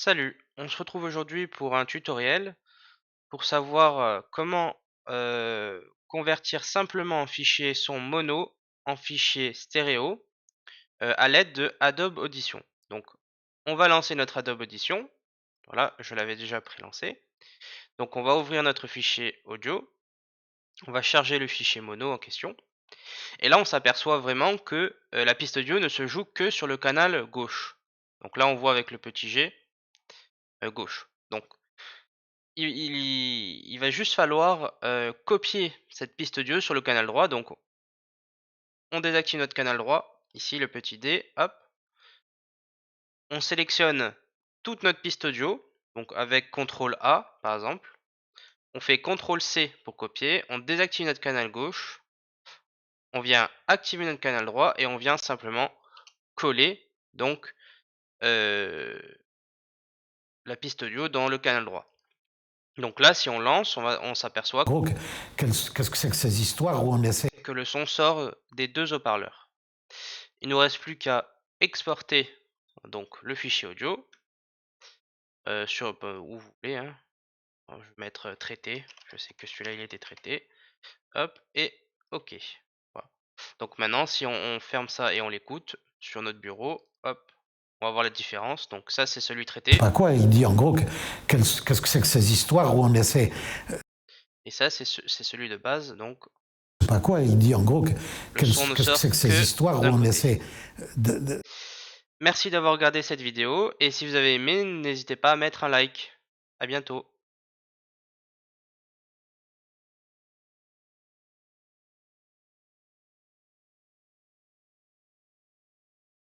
Salut, on se retrouve aujourd'hui pour un tutoriel pour savoir comment convertir simplement un fichier son mono en fichier stéréo à l'aide de Adobe Audition. Donc, on va lancer notre Adobe Audition. Voilà, je l'avais déjà pré-lancé. Donc, on va ouvrir notre fichier audio. On va charger le fichier mono en question. Et là, on s'aperçoit vraiment que la piste audio ne se joue que sur le canal gauche. Donc là, on voit avec le petit G gauche. Donc, il va juste falloir, copier cette piste audio sur le canal droit. Donc on désactive notre canal droit, ici le petit D, hop. On sélectionne toute notre piste audio, donc avec CTRL A par exemple. On fait CTRL C pour copier, on désactive notre canal gauche, on vient activer notre canal droit et on vient simplement coller donc, heu, la piste audio dans le canal droit. Donc là, si on lance, on s'aperçoit Gros, qu'est-ce que c'est que ces histoires où on essaie que le son sort des 2 haut-parleurs. Il nous reste plus qu'à exporter donc le fichier audio, sur où vous voulez, hein. Alors je vais mettre, traité, je sais que celui-là il a été traité. Hop et OK. Voilà. Donc maintenant si on ferme ça et on l'écoute sur notre bureau, hop, on va voir la différence. Donc ça c'est celui traité pas quoi, il dit en gros qu'est-ce que c'est que ces histoires où on essaie et ça c'est celui de base donc pas quoi, il dit en gros le son ne qu'est-ce que sort c'est que ces que histoires où d'un on côté. essaie de Merci d'avoir regardé cette vidéo et si vous avez aimé, n'hésitez pas à mettre un like. À bientôt.